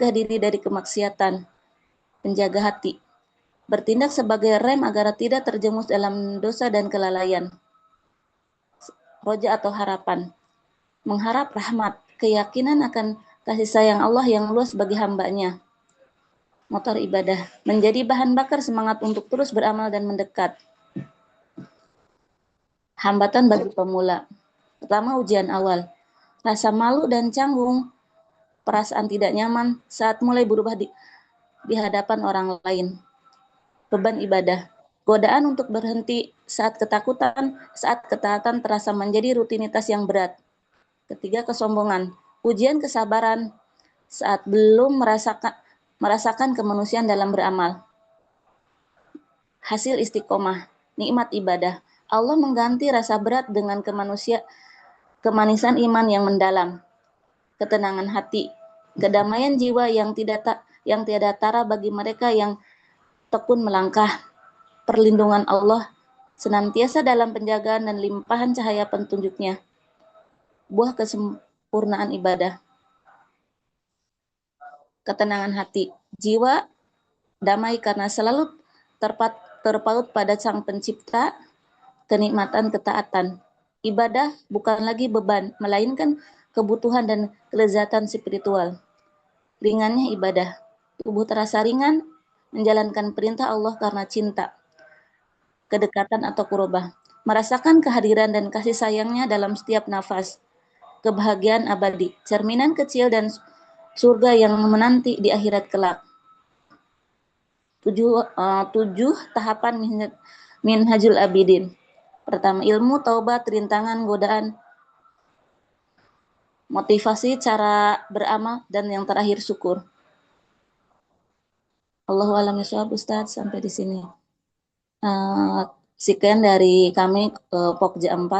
diri dari kemaksiatan, penjaga hati, bertindak sebagai rem agar tidak terjerumus dalam dosa dan kelalaian, roja atau harapan, mengharap rahmat, keyakinan akan kasih sayang Allah yang luas bagi hambanya, motor ibadah, menjadi bahan bakar semangat untuk terus beramal dan mendekat, hambatan bagi pemula. Pertama, ujian awal, rasa malu dan canggung, perasaan tidak nyaman saat mulai berubah di hadapan orang lain. Beban ibadah, godaan untuk berhenti saat ketaatan terasa menjadi rutinitas yang berat. Ketiga, kesombongan, ujian kesabaran saat belum merasakan kemanusiaan dalam beramal. Hasil istiqomah, nikmat ibadah. Allah mengganti rasa berat dengan kemanisan iman yang mendalam, ketenangan hati, kedamaian jiwa yang tiada tara bagi mereka yang tekun melangkah, perlindungan Allah senantiasa dalam penjagaan dan limpahan cahaya petunjuknya, buah kesempurnaan ibadah, ketenangan hati, jiwa damai karena selalu terpaut pada Sang Pencipta, kenikmatan ketaatan. Ibadah bukan lagi beban, melainkan kebutuhan dan kelezatan spiritual. Ringannya ibadah, tubuh terasa ringan, menjalankan perintah Allah karena cinta, kedekatan atau kurubah, merasakan kehadiran dan kasih sayangnya dalam setiap nafas, kebahagiaan abadi, cerminan kecil dan surga yang menanti di akhirat kelak. Tujuh tahapan minhajul abidin. Pertama, ilmu, taubat, rintangan, godaan, motivasi, cara beramal, dan yang terakhir syukur. Allahu a'lam bishawab, Ustaz, sampai di sini. Sekian dari kami Pokja 4,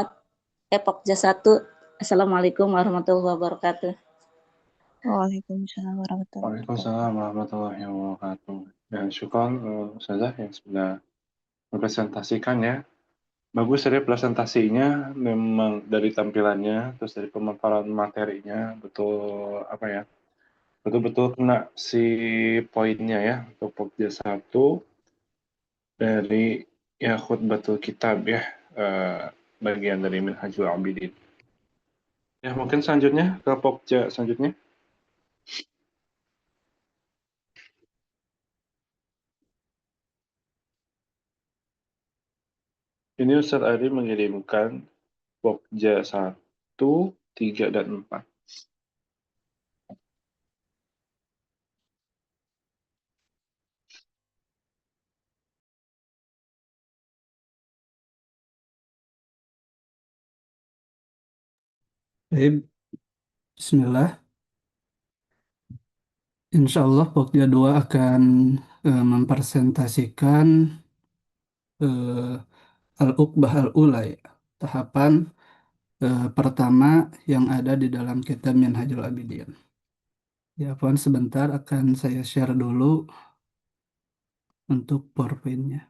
Pokja 1. Assalamualaikum warahmatullahi wabarakatuh. Waalaikumsalam warahmatullahi wabarakatuh. Waalaikumsalam warahmatullahi wabarakatuh. Dan syukron Ustazah yang sudah mempresentasikan ya. Bagus dari presentasinya, memang dari tampilannya, terus dari pemaparan materinya, betul apa ya, betul-betul kena si poinnya ya, untuk Pokja 1 dari ya khutbatul kitab ya, bagian dari Minhajul Abidin. Ya mungkin selanjutnya ke Pokja selanjutnya. Ini Ustaz Ari mengirimkan Pokja 1, 3, dan 4. Baik, Bismillah. Insya Allah Pokja 2 akan mempresentasikan Al-Uqbah Al-Ula, ya, tahapan pertama yang ada di dalam kitab Minhajul Abidin. Ya, Puan sebentar akan saya share dulu untuk PowerPoint-nya.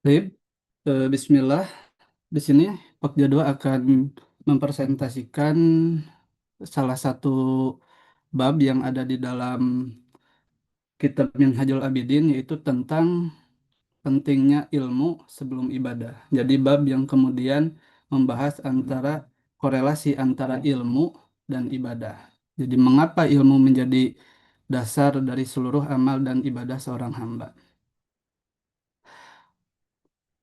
Baik, Bismillah. Di sini Pokja 2 akan mempresentasikan salah satu bab yang ada di dalam kitab Minhajul Abidin, yaitu tentang pentingnya ilmu sebelum ibadah. Jadi bab yang kemudian membahas antara korelasi antara ilmu dan ibadah. Jadi mengapa ilmu menjadi dasar dari seluruh amal dan ibadah seorang hamba.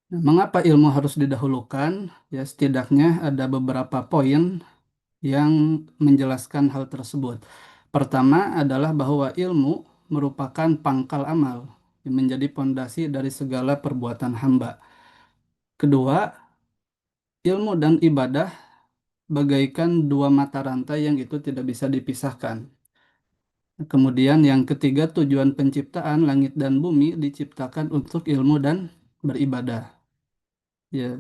Nah, mengapa ilmu harus didahulukan? Ya, setidaknya ada beberapa poin yang menjelaskan hal tersebut. Pertama adalah bahwa ilmu merupakan pangkal amal yang menjadi pondasi dari segala perbuatan hamba. Kedua, ilmu dan ibadah bagaikan dua mata rantai yang itu tidak bisa dipisahkan. Kemudian yang ketiga, tujuan penciptaan langit dan bumi diciptakan untuk ilmu dan beribadah. Ya.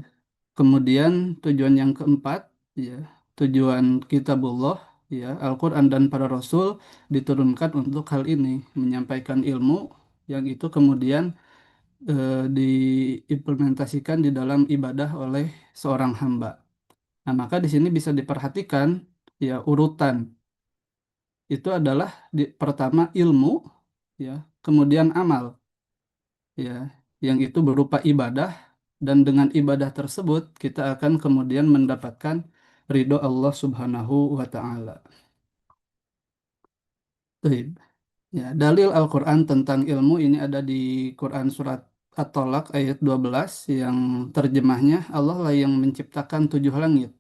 Kemudian tujuan yang keempat, ya, tujuan kitabullah ya Al-Quran dan para Rasul diturunkan untuk hal ini, menyampaikan ilmu yang itu kemudian diimplementasikan di dalam ibadah oleh seorang hamba. Nah, maka di sini bisa diperhatikan ya urutan itu adalah pertama ilmu, ya, kemudian amal, ya, yang itu berupa ibadah, dan dengan ibadah tersebut kita akan kemudian mendapatkan ridho Allah Subhanahu wa Ta'ala. Baik. Ya, dalil Al-Quran tentang ilmu ini ada di Quran surat At-Tolak ayat 12 yang terjemahnya Allah lah yang menciptakan 7 langit.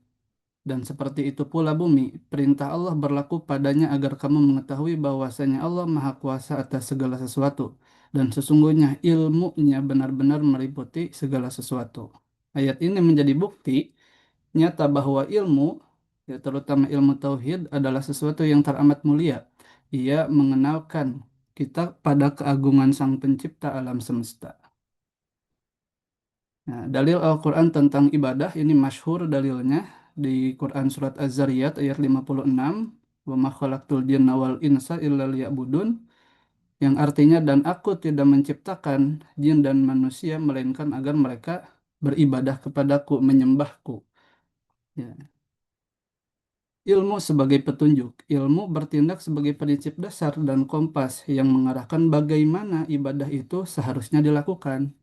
Dan seperti itu pula bumi, perintah Allah berlaku padanya agar kamu mengetahui bahwasanya Allah Maha Kuasa atas segala sesuatu. Dan sesungguhnya ilmunya benar-benar meliputi segala sesuatu. Ayat ini menjadi bukti nyata bahwa ilmu, ya terutama ilmu tauhid, adalah sesuatu yang teramat mulia. Ia mengenalkan kita pada keagungan Sang Pencipta alam semesta. Nah, dalil Al-Quran tentang ibadah ini masyhur dalilnya di Quran Surat Az-Zariyat ayat 56, "Wa ma khalaqtul jinna wal insa illa liya'budun", yang artinya dan aku tidak menciptakan jin dan manusia melainkan agar mereka beribadah kepadaku, menyembahku. Ya. Ilmu sebagai petunjuk, ilmu bertindak sebagai prinsip dasar dan kompas yang mengarahkan bagaimana ibadah itu seharusnya dilakukan.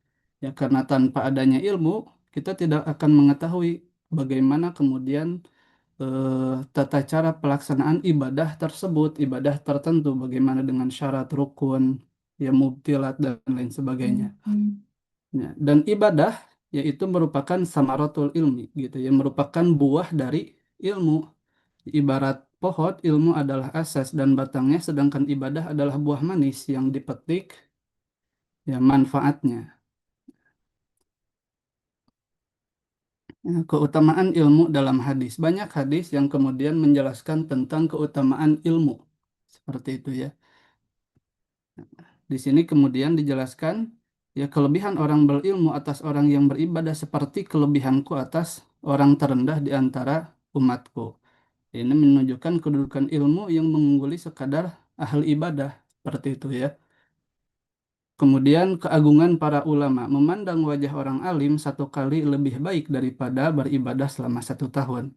Ya, karena tanpa adanya ilmu, kita tidak akan mengetahui bagaimana kemudian tata cara pelaksanaan ibadah tersebut, ibadah tertentu, bagaimana dengan syarat rukun, ya mubtilat dan lain sebagainya. Ya, dan ibadah yaitu merupakan samaratul ilmi, gitu ya, merupakan buah dari ilmu. Ibarat pohon, ilmu adalah asas dan batangnya, sedangkan ibadah adalah buah manis yang dipetik, ya manfaatnya. Ya, keutamaan ilmu dalam hadis. Banyak hadis yang kemudian menjelaskan tentang keutamaan ilmu. Seperti itu ya. Di sini kemudian dijelaskan, ya kelebihan orang berilmu atas orang yang beribadah seperti kelebihanku atas orang terendah di antara umatku. Ini menunjukkan kedudukan ilmu yang mengungguli sekadar ahli ibadah. Seperti itu ya. Kemudian keagungan para ulama, memandang wajah orang alim 1 kali lebih baik daripada beribadah selama 1 tahun.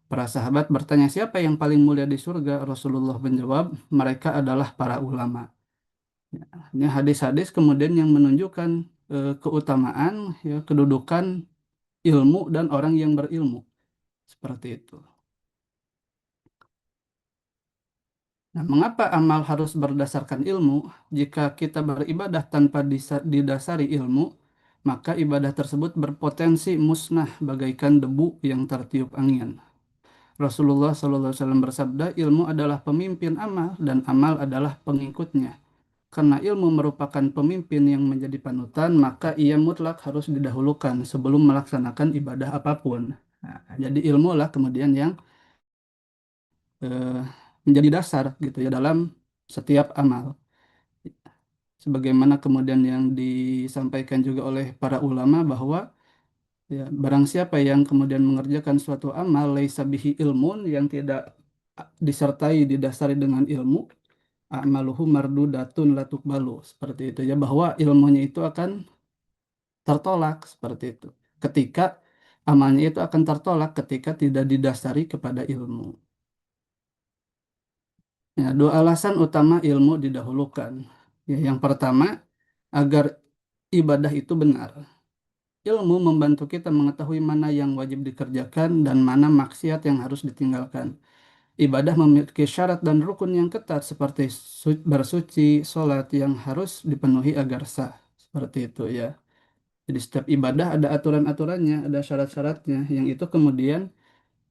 Para sahabat bertanya, siapa yang paling mulia di surga? Rasulullah menjawab, mereka adalah para ulama. Ya, ini hadis-hadis kemudian yang menunjukkan keutamaan, ya, kedudukan ilmu dan orang yang berilmu. Seperti itu. Nah, mengapa amal harus berdasarkan ilmu? Jika kita beribadah tanpa didasari ilmu, maka ibadah tersebut berpotensi musnah bagaikan debu yang tertiup angin. Rasulullah SAW bersabda, ilmu adalah pemimpin amal dan amal adalah pengikutnya. Karena ilmu merupakan pemimpin yang menjadi panutan, maka ia mutlak harus didahulukan sebelum melaksanakan ibadah apapun. Nah, jadi ilmu lah kemudian yang eh, menjadi dasar gitu ya dalam setiap amal. Sebagaimana kemudian yang disampaikan juga oleh para ulama bahwa ya, barang siapa yang kemudian mengerjakan suatu amal laisa bihi ilmun, yang tidak disertai didasari dengan ilmu, a'maluhu mardudatun la tuqbalu, seperti itu ya, bahwa ilmunya itu akan tertolak, seperti itu. Ketika amalnya itu akan tertolak ketika tidak didasari kepada ilmu. Ya, 2 alasan utama ilmu didahulukan. Ya, yang pertama, agar ibadah itu benar. Ilmu membantu kita mengetahui mana yang wajib dikerjakan dan mana maksiat yang harus ditinggalkan. Ibadah memiliki syarat dan rukun yang ketat seperti bersuci, sholat yang harus dipenuhi agar sah. Seperti itu ya. Jadi setiap ibadah ada aturan-aturannya, ada syarat-syaratnya, yang itu kemudian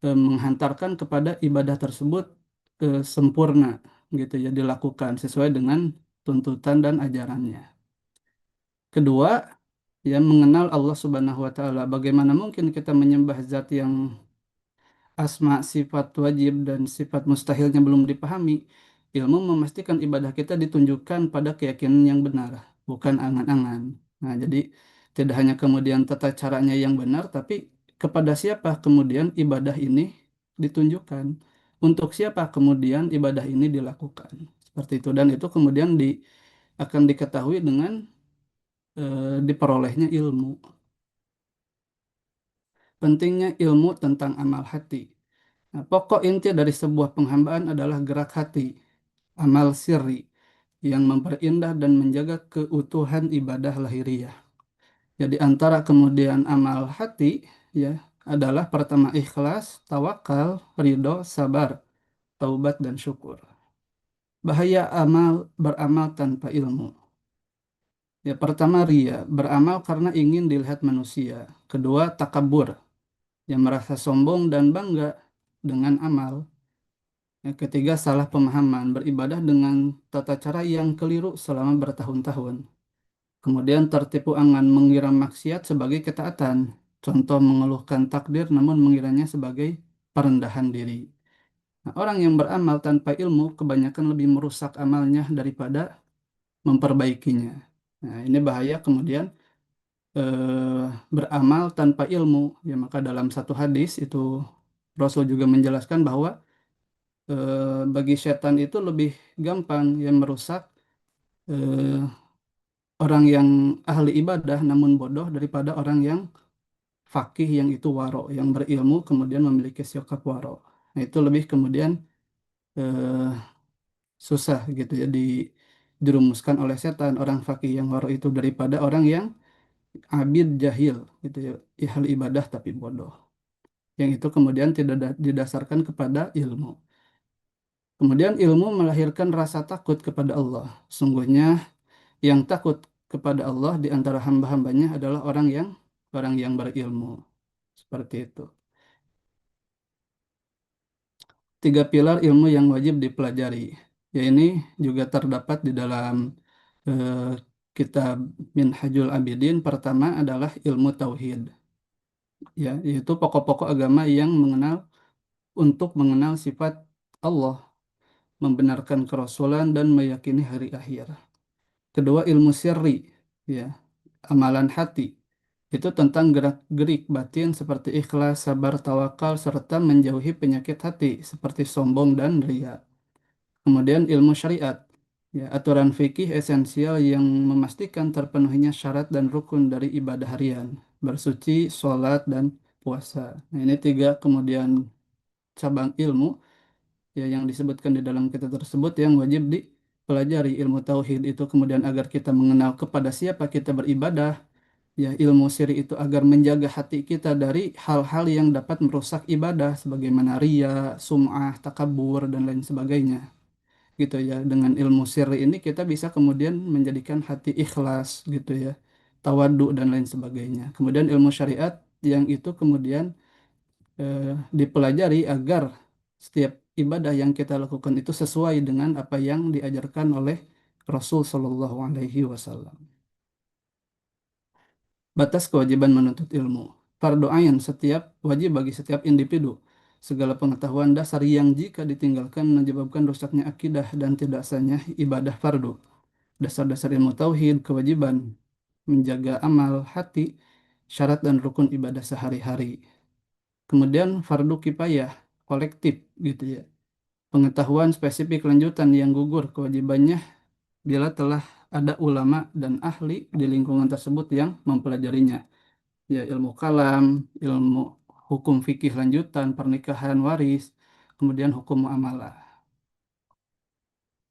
menghantarkan kepada ibadah tersebut sempurna, gitu ya, dilakukan sesuai dengan tuntutan dan ajarannya. Kedua, ya mengenal Allah Subhanahu wa Ta'ala. Bagaimana mungkin kita menyembah zat yang asma, sifat wajib dan sifat mustahilnya belum dipahami? Ilmu memastikan ibadah kita ditunjukkan pada keyakinan yang benar, bukan angan-angan. Nah, jadi tidak hanya kemudian tata caranya yang benar, tapi kepada siapa kemudian ibadah ini ditunjukkan. untuk siapa kemudian ibadah ini dilakukan. Seperti itu. Dan itu kemudian akan diketahui dengan diperolehnya ilmu. Pentingnya ilmu tentang amal hati. Nah, pokok inti dari sebuah penghambaan adalah gerak hati, amal sirri, yang memperindah dan menjaga keutuhan ibadah lahiriah. Jadi antara kemudian amal hati ya adalah pertama ikhlas, tawakal, ridho, sabar, taubat dan syukur. Bahaya beramal tanpa ilmu. Ya pertama ria, beramal karena ingin dilihat manusia. Kedua takabur, yang merasa sombong dan bangga dengan amal. Yang ketiga salah pemahaman, beribadah dengan tata cara yang keliru selama bertahun-tahun. Kemudian tertipu angan mengira maksiat sebagai ketaatan. Contoh mengeluhkan takdir namun mengiranya sebagai perendahan diri. Nah, orang yang beramal tanpa ilmu kebanyakan lebih merusak amalnya daripada memperbaikinya. Nah, ini bahaya kemudian beramal tanpa ilmu. Ya, maka dalam satu hadis itu Rasul juga menjelaskan bahwa bagi setan itu lebih gampang yang merusak eh, orang yang ahli ibadah namun bodoh daripada orang yang fakih yang itu waro, yang berilmu kemudian memiliki sikap waro. Nah, itu lebih kemudian eh, susah gitu ya dirumuskan oleh setan orang fakih yang waro itu daripada orang yang abid jahil gitu ya, ahli ibadah tapi bodoh. Yang itu kemudian tidak didasarkan kepada ilmu. Kemudian ilmu melahirkan rasa takut kepada Allah. Sungguhnya yang takut kepada Allah di antara hamba-hambanya adalah orang yang berilmu. Seperti itu. 3 pilar ilmu yang wajib dipelajari. Ya ini juga terdapat di dalam eh, kitab Minhajul Abidin. Pertama adalah ilmu tauhid. Ya, yaitu pokok-pokok agama yang mengenal sifat Allah, membenarkan kerasulan dan meyakini hari akhir. Kedua ilmu sirri, ya, amalan hati. Itu tentang gerak-gerik batin seperti ikhlas, sabar, tawakal, serta menjauhi penyakit hati seperti sombong dan ria. Kemudian ilmu syariat, ya, aturan fikih esensial yang memastikan terpenuhinya syarat dan rukun dari ibadah harian, bersuci, sholat, dan puasa. Nah, ini 3 kemudian cabang ilmu ya yang disebutkan di dalam kitab tersebut yang wajib dipelajari. Ilmu tauhid itu kemudian agar kita mengenal kepada siapa kita beribadah. Ya, ilmu siri itu agar menjaga hati kita dari hal-hal yang dapat merusak ibadah sebagaimana ria, sum'ah, takabur dan lain sebagainya. Gitu ya. Dengan ilmu siri ini kita bisa kemudian menjadikan hati ikhlas gitu ya. Tawadu dan lain sebagainya. Kemudian ilmu syariat yang itu kemudian eh, dipelajari agar setiap ibadah yang kita lakukan itu sesuai dengan apa yang diajarkan oleh Rasul Shallallahu Alaihi Wasallam. Batas kewajiban menuntut ilmu. Fardu ain wajib bagi setiap individu. Segala pengetahuan dasar yang jika ditinggalkan menyebabkan rusaknya akidah dan tidak sahnya ibadah fardu. Dasar-dasar ilmu tauhid, kewajiban menjaga amal hati, syarat dan rukun ibadah sehari-hari. Kemudian fardu kifayah, kolektif gitu ya. Pengetahuan spesifik lanjutan yang gugur kewajibannya bila telah ada ulama dan ahli di lingkungan tersebut yang mempelajarinya. Ya, ilmu kalam, ilmu hukum fikih lanjutan, pernikahan waris, kemudian hukum muamalah.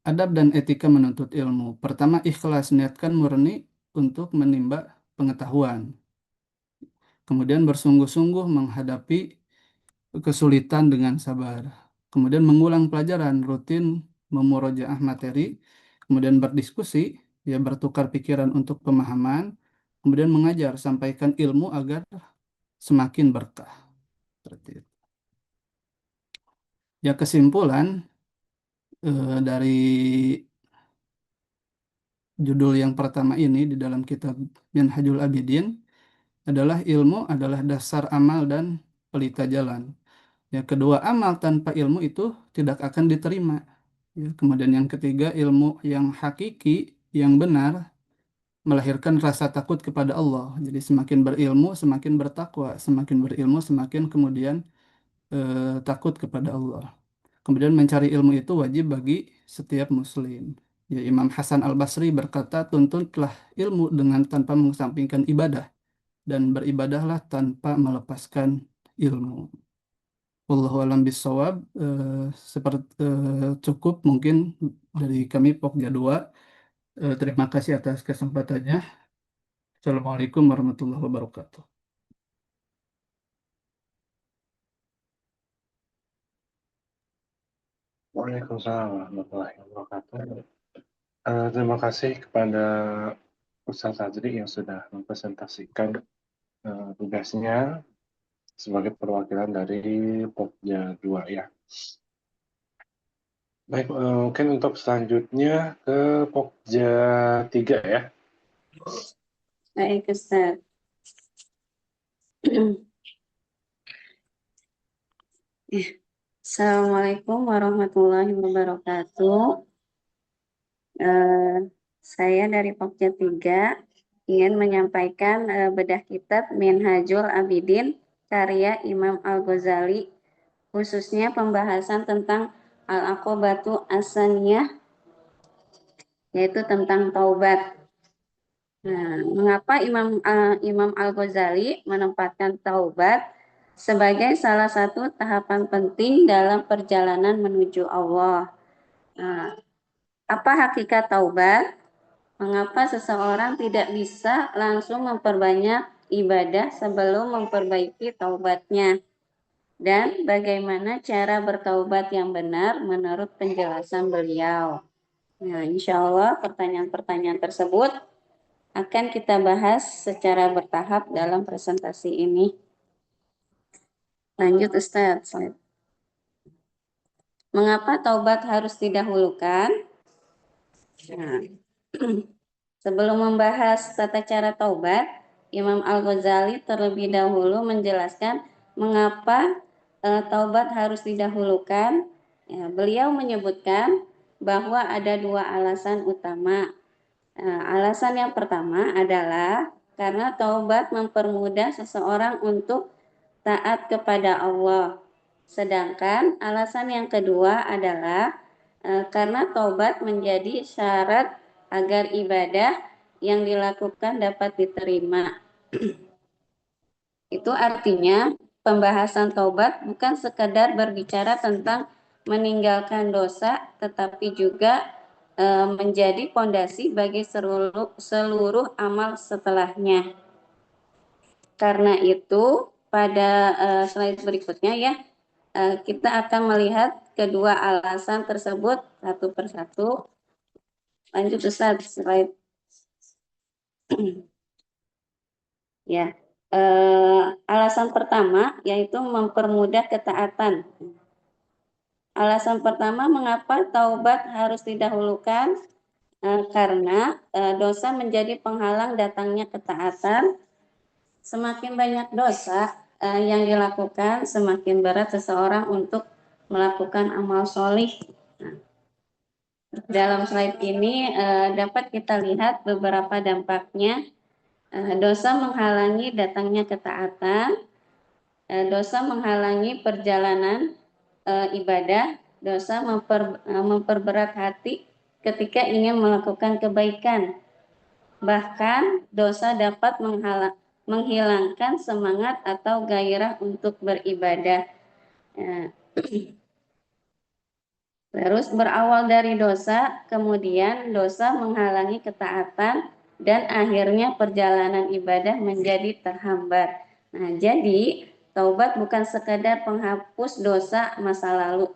Adab dan etika menuntut ilmu. Pertama, ikhlas, niatkan murni untuk menimba pengetahuan. Kemudian bersungguh-sungguh menghadapi kesulitan dengan sabar. Kemudian mengulang pelajaran, rutin memurojaah materi, kemudian berdiskusi, ya bertukar pikiran untuk pemahaman, kemudian mengajar, sampaikan ilmu agar semakin berkah. Seperti itu. Ya kesimpulan dari judul yang pertama ini di dalam kitab Minhajul Abidin adalah ilmu adalah dasar amal dan pelita jalan. Ya, kedua, amal tanpa ilmu itu tidak akan diterima. Ya, kemudian yang ketiga, ilmu yang hakiki, yang benar, melahirkan rasa takut kepada Allah. Jadi semakin berilmu, semakin bertakwa, semakin berilmu, semakin kemudian takut kepada Allah. Kemudian mencari ilmu itu wajib bagi setiap muslim. Ya, Imam Hasan Al-Basri berkata, tuntutlah ilmu dengan tanpa mengesampingkan ibadah dan beribadahlah tanpa melepaskan ilmu. Wallahu a'lam bishawab. Seperti cukup mungkin dari kami Pokja 2. Terima kasih atas kesempatannya. Assalamualaikum warahmatullahi wabarakatuh. Waalaikumsalam warahmatullahi wabarakatuh. Terima kasih kepada Ustaz Azri yang sudah mempresentasikan tugasnya sebagai perwakilan dari Pokja 2 ya. Baik, mungkin untuk selanjutnya ke Pokja 3 ya. Baik, Ustaz. Assalamualaikum warahmatullahi wabarakatuh. Saya dari Pokja 3 ingin menyampaikan bedah kitab Minhajul Abidin karya Imam Al-Ghazali, khususnya pembahasan tentang Al-Aqobatu As-Saniyah, yaitu tentang taubat. Nah, mengapa Imam Al-Ghazali menempatkan taubat sebagai salah satu tahapan penting dalam perjalanan menuju Allah? Nah, apa hakikat taubat? Mengapa seseorang tidak bisa langsung memperbanyak ibadah sebelum memperbaiki taubatnya? Dan bagaimana cara bertaubat yang benar menurut penjelasan beliau? Nah, insya Allah pertanyaan-pertanyaan tersebut akan kita bahas secara bertahap dalam presentasi ini. Lanjut Ustadz. Mengapa taubat harus didahulukan? Nah, sebelum membahas tata cara taubat, Imam Al-Ghazali terlebih dahulu menjelaskan mengapa taubat harus didahulukan. Ya, beliau menyebutkan bahwa ada dua alasan utama. Alasan yang pertama adalah karena taubat mempermudah seseorang untuk taat kepada Allah. Sedangkan alasan yang kedua adalah karena taubat menjadi syarat agar ibadah yang dilakukan dapat diterima. Itu artinya pembahasan taubat bukan sekedar berbicara tentang meninggalkan dosa, tetapi juga menjadi fondasi bagi seluruh amal setelahnya. Karena itu pada slide berikutnya ya, kita akan melihat kedua alasan tersebut satu persatu. Lanjut Ustaz, slide. Ya, alasan pertama yaitu mempermudah ketaatan. Alasan pertama mengapa taubat harus didahulukan? Karena dosa menjadi penghalang datangnya ketaatan. Semakin banyak dosa yang dilakukan, semakin berat seseorang untuk melakukan amal solih. Nah, dalam slide ini dapat kita lihat beberapa dampaknya. Dosa menghalangi datangnya ketaatan, dosa menghalangi perjalanan ibadah, dosa memperberat hati ketika ingin melakukan kebaikan. Bahkan dosa dapat menghilangkan semangat atau gairah untuk beribadah. Terus berawal dari dosa, kemudian dosa menghalangi ketaatan, dan akhirnya perjalanan ibadah menjadi terhambat. Nah, jadi taubat bukan sekadar penghapus dosa masa lalu,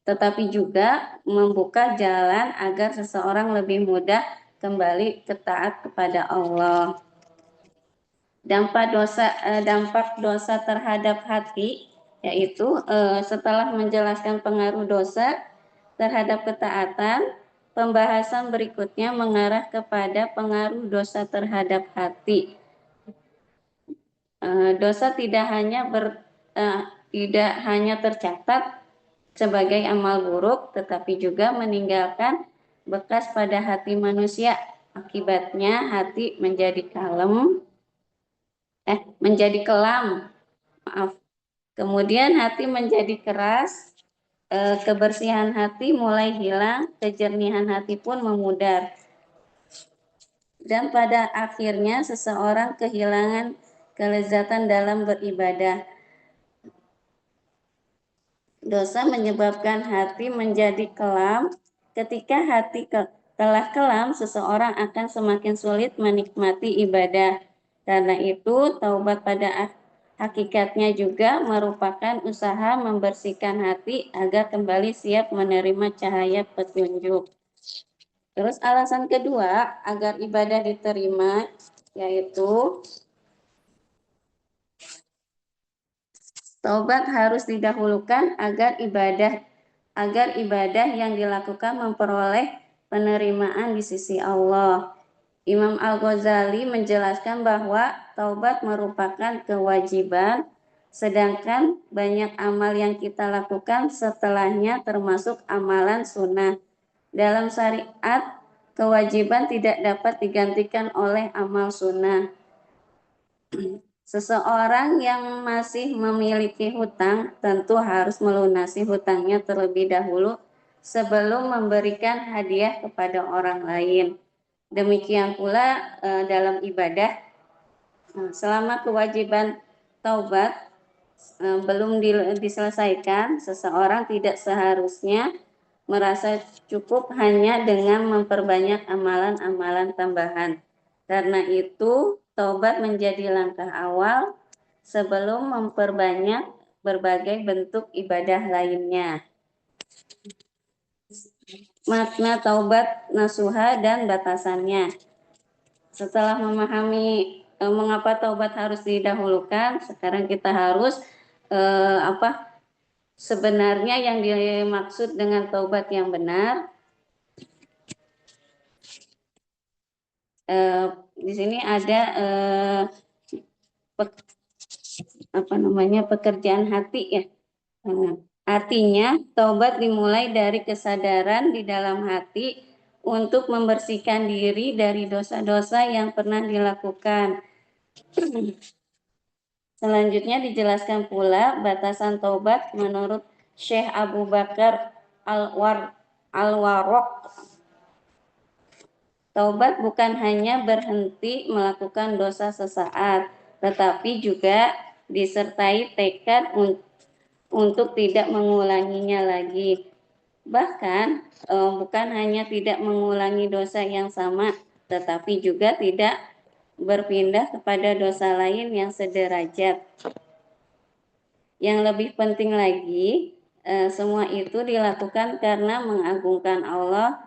tetapi juga membuka jalan agar seseorang lebih mudah kembali taat kepada Allah. Dampak dosa terhadap hati, yaitu setelah menjelaskan pengaruh dosa terhadap ketaatan, pembahasan berikutnya mengarah kepada pengaruh dosa terhadap hati. Dosa tidak hanya tercatat sebagai amal buruk, tetapi juga meninggalkan bekas pada hati manusia. Akibatnya hati menjadi kelam, maaf, Kemudian hati menjadi keras, kebersihan hati mulai hilang, kejernihan hati pun memudar. Dan pada akhirnya seseorang kehilangan kelezatan dalam beribadah. Dosa menyebabkan hati menjadi kelam. Ketika hati telah kelam, seseorang akan semakin sulit menikmati ibadah. Karena itu, taubat pada hakikatnya juga merupakan usaha membersihkan hati agar kembali siap menerima cahaya petunjuk. Terus alasan kedua agar ibadah diterima yaitu taubat harus didahulukan agar ibadah yang dilakukan memperoleh penerimaan di sisi Allah. Imam Al-Ghazali menjelaskan bahwa taubat merupakan kewajiban, sedangkan banyak amal yang kita lakukan setelahnya termasuk amalan sunnah. Dalam syariat, kewajiban tidak dapat digantikan oleh amal sunnah. Seseorang yang masih memiliki hutang tentu harus melunasi hutangnya terlebih dahulu sebelum memberikan hadiah kepada orang lain. Demikian pula dalam ibadah, selama kewajiban taubat belum diselesaikan, seseorang tidak seharusnya merasa cukup hanya dengan memperbanyak amalan-amalan tambahan. Karena itu, taubat menjadi langkah awal sebelum memperbanyak berbagai bentuk ibadah lainnya. Makna taubat nasuha dan batasannya. Setelah memahami mengapa taubat harus didahulukan, sekarang kita harus sebenarnya yang dimaksud dengan taubat yang benar. Di sini ada pekerjaan hati ya. Artinya taubat dimulai dari kesadaran di dalam hati untuk membersihkan diri dari dosa-dosa yang pernah dilakukan. Selanjutnya dijelaskan pula batasan taubat menurut Syekh Abu Bakar Al-Warraq. Taubat bukan hanya berhenti melakukan dosa sesaat, tetapi juga disertai tekad untuk tidak mengulanginya lagi. Bahkan bukan hanya tidak mengulangi dosa yang sama, tetapi juga tidak berpindah kepada dosa lain yang sederajat. Yang lebih penting lagi, semua itu dilakukan karena mengagungkan Allah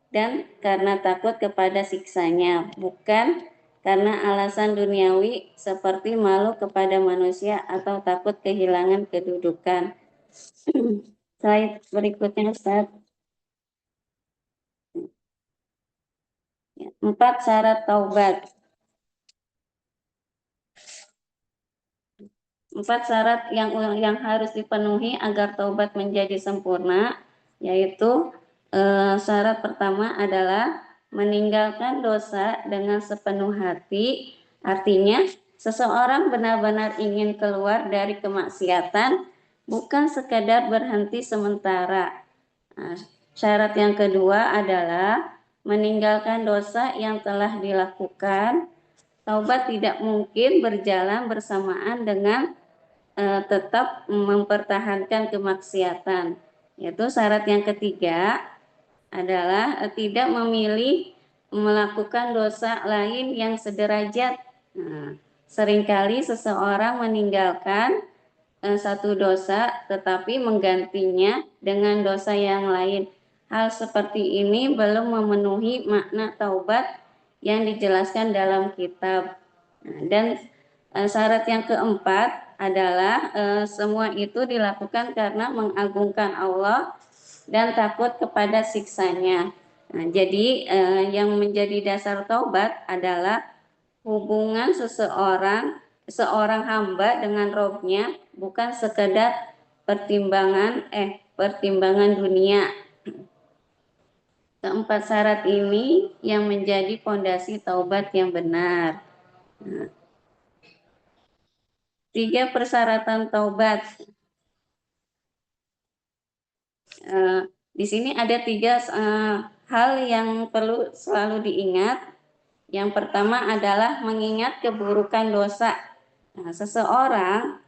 dan karena takut kepada siksanya, bukan karena alasan duniawi seperti malu kepada manusia atau takut kehilangan kedudukan. Slide berikutnya, Ustaz. 4 syarat taubat. 4 syarat yang harus dipenuhi agar taubat menjadi sempurna, yaitu syarat pertama adalah meninggalkan dosa dengan sepenuh hati. Artinya seseorang benar-benar ingin keluar dari kemaksiatan, bukan sekadar berhenti sementara. Syarat yang kedua adalah meninggalkan dosa yang telah dilakukan. Taubat tidak mungkin berjalan bersamaan dengan tetap mempertahankan kemaksiatan. Yaitu syarat yang ketiga adalah tidak memilih melakukan dosa lain yang sederajat. Seringkali seseorang meninggalkan satu dosa tetapi menggantinya dengan dosa yang lain. Hal seperti ini belum memenuhi makna taubat yang dijelaskan dalam kitab. Dan syarat yang keempat adalah semua itu dilakukan karena mengagungkan Allah dan takut kepada siksanya. Jadi yang menjadi dasar taubat adalah hubungan seorang hamba dengan Robnya, bukan sekedar pertimbangan dunia. Keempat syarat ini yang menjadi pondasi taubat yang benar. 3 persyaratan taubat. Di sini ada 3 hal yang perlu selalu diingat. Yang pertama adalah mengingat keburukan dosa. Nah, seseorang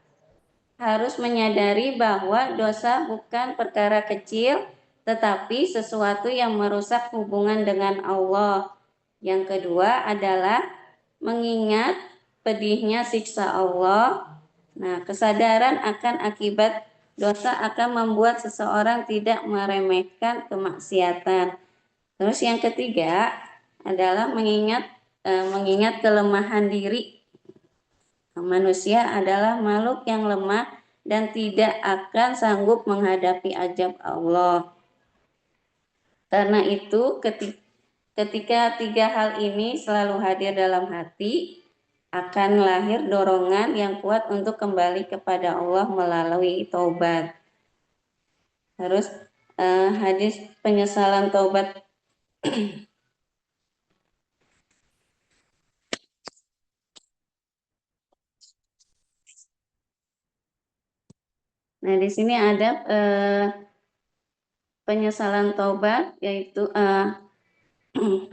harus menyadari bahwa dosa bukan perkara kecil, tetapi sesuatu yang merusak hubungan dengan Allah. Yang kedua adalah mengingat pedihnya siksa Allah. Nah, kesadaran akan akibat dosa akan membuat seseorang tidak meremehkan kemaksiatan. Terus yang ketiga adalah mengingat kelemahan diri. Manusia adalah makhluk yang lemah dan tidak akan sanggup menghadapi azab Allah. Karena itu ketika 3 hal ini selalu hadir dalam hati, akan lahir dorongan yang kuat untuk kembali kepada Allah melalui taubat. Terus hadis penyesalan taubat. Nah, di sini ada penyesalan taubat, yaitu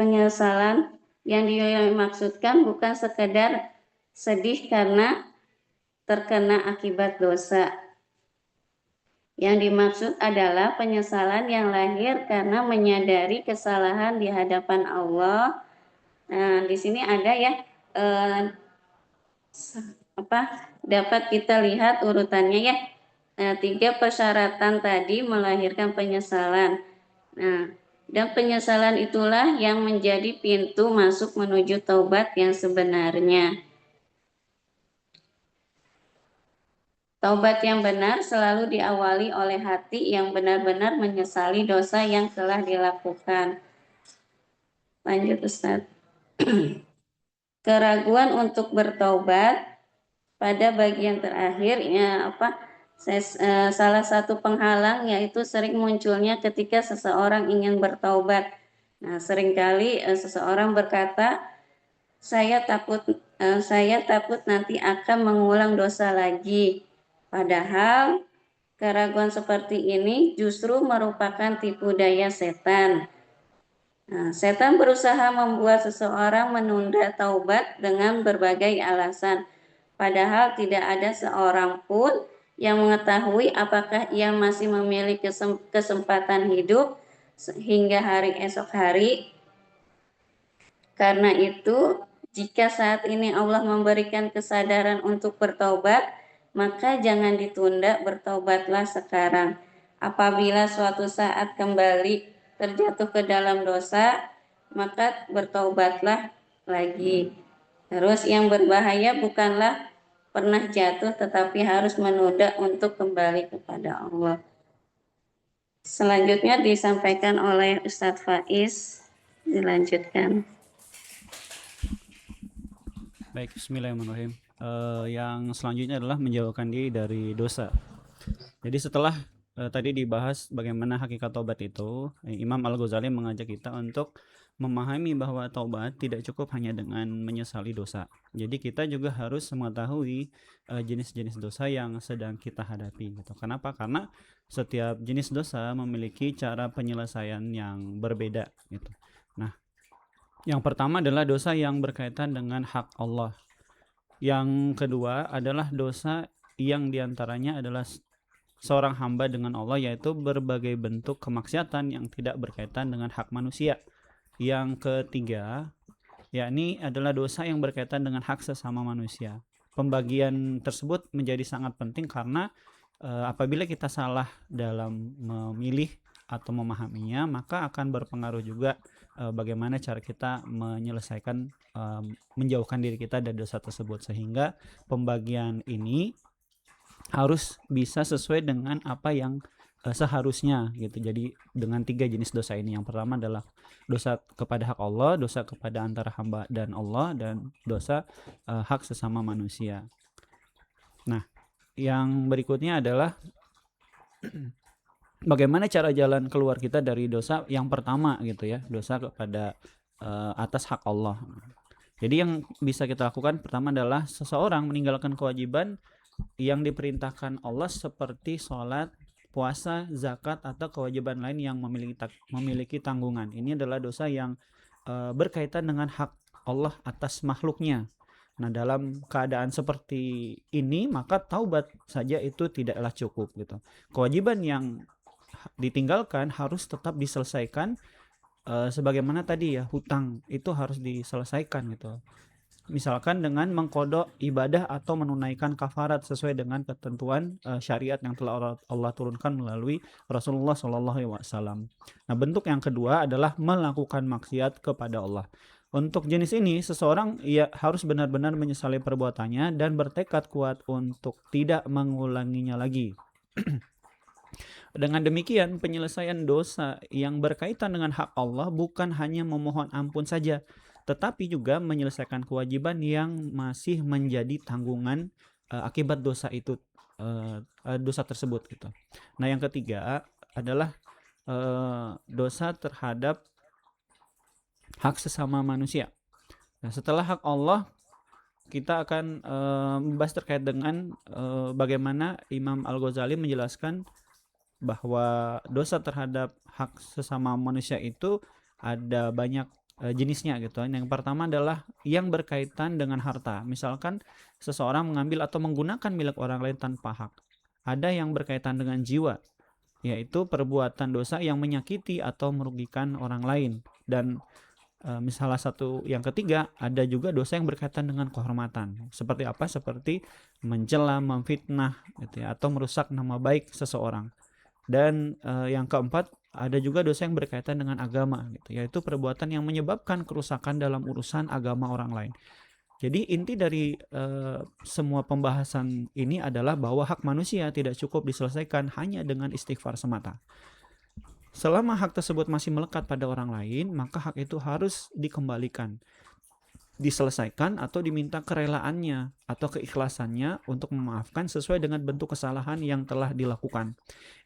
penyesalan yang dimaksudkan bukan sekedar sedih karena terkena akibat dosa. Yang dimaksud adalah penyesalan yang lahir karena menyadari kesalahan di hadapan Allah. Nah, di sini ada ya dapat kita lihat urutannya ya. 3 persyaratan tadi melahirkan penyesalan. Nah, dan penyesalan itulah yang menjadi pintu masuk menuju taubat yang sebenarnya. Taubat yang benar selalu diawali oleh hati yang benar-benar menyesali dosa yang telah dilakukan. Lanjut, Ustaz. Keraguan untuk bertaubat pada bagian terakhir salah satu penghalang yaitu sering munculnya ketika seseorang ingin bertaubat. Nah, seringkali seseorang berkata, saya takut nanti akan mengulang dosa lagi. Padahal keraguan seperti ini justru merupakan tipu daya setan. Nah, setan berusaha membuat seseorang menunda taubat dengan berbagai alasan. Padahal tidak ada seorang pun yang mengetahui apakah ia masih memiliki kesempatan hidup hingga hari esok hari. Karena itu, jika saat ini Allah memberikan kesadaran untuk bertaubat, maka jangan ditunda, bertaubatlah sekarang. Apabila suatu saat kembali terjatuh ke dalam dosa, maka bertaubatlah lagi. Terus yang berbahaya bukanlah pernah jatuh, tetapi harus menunda untuk kembali kepada Allah. Selanjutnya disampaikan oleh Ustadz Faiz. Dilanjutkan. Baik, bismillahirrahmanirrahim. Yang selanjutnya adalah menjauhkan diri dari dosa. Jadi setelah tadi dibahas bagaimana hakikat taubat itu, Imam Al-Ghazali mengajak kita untuk memahami bahwa taubat tidak cukup hanya dengan menyesali dosa. Jadi kita juga harus mengetahui jenis-jenis dosa yang sedang kita hadapi gitu. Kenapa? Karena setiap jenis dosa memiliki cara penyelesaian yang berbeda gitu. Nah, yang pertama adalah dosa yang berkaitan dengan hak Allah. Yang kedua adalah dosa yang diantaranya adalah seorang hamba dengan Allah, yaitu berbagai bentuk kemaksiatan yang tidak berkaitan dengan hak manusia. Yang ketiga, yakni adalah dosa yang berkaitan dengan hak sesama manusia. Pembagian tersebut menjadi sangat penting karena apabila kita salah dalam memilih atau memahaminya, maka akan berpengaruh juga bagaimana cara kita menyelesaikan, menjauhkan diri kita dari dosa tersebut. Sehingga pembagian ini harus bisa sesuai dengan apa yang seharusnya gitu. Jadi dengan 3 jenis dosa ini, yang pertama adalah dosa kepada hak Allah, dosa kepada antara hamba dan Allah, dan dosa hak sesama manusia. Nah, yang berikutnya adalah bagaimana cara jalan keluar kita dari dosa yang pertama gitu ya, dosa kepada atas hak Allah. Jadi yang bisa kita lakukan pertama adalah seseorang meninggalkan kewajiban yang diperintahkan Allah seperti sholat, puasa, zakat, atau kewajiban lain yang memiliki tanggungan. Ini adalah dosa yang berkaitan dengan hak Allah atas makhluknya. Nah, dalam keadaan seperti ini maka taubat saja itu tidaklah cukup gitu. Kewajiban yang ditinggalkan harus tetap diselesaikan, sebagaimana tadi ya, hutang itu harus diselesaikan gitu. Misalkan dengan mengkodok ibadah atau menunaikan kafarat sesuai dengan ketentuan syariat yang telah Allah turunkan melalui Rasulullah SAW. Nah, bentuk yang kedua adalah melakukan maksiat kepada Allah. Untuk jenis ini, seseorang harus benar-benar menyesali perbuatannya dan bertekad kuat untuk tidak mengulanginya lagi. Dengan demikian, penyelesaian dosa yang berkaitan dengan hak Allah bukan hanya memohon ampun saja, tetapi juga menyelesaikan kewajiban yang masih menjadi tanggungan akibat dosa itu, dosa tersebut gitu. Nah, yang ketiga adalah dosa terhadap hak sesama manusia. Nah, setelah hak Allah, kita akan membahas terkait dengan bagaimana Imam Al-Ghazali menjelaskan bahwa dosa terhadap hak sesama manusia itu ada banyak jenisnya gitu. Yang pertama adalah yang berkaitan dengan harta. Misalkan seseorang mengambil atau menggunakan milik orang lain tanpa hak. Ada yang berkaitan dengan jiwa, yaitu perbuatan dosa yang menyakiti atau merugikan orang lain. Dan salah satu yang ketiga, ada juga dosa yang berkaitan dengan kehormatan. Seperti apa? Seperti mencela, memfitnah gitu ya, atau merusak nama baik seseorang. Dan yang keempat, ada juga dosa yang berkaitan dengan agama gitu, yaitu perbuatan yang menyebabkan kerusakan dalam urusan agama orang lain. Jadi inti dari semua pembahasan ini adalah bahwa hak manusia tidak cukup diselesaikan hanya dengan istighfar semata. Selama hak tersebut masih melekat pada orang lain, maka hak itu harus dikembalikan, diselesaikan, atau diminta kerelaannya atau keikhlasannya untuk memaafkan sesuai dengan bentuk kesalahan yang telah dilakukan.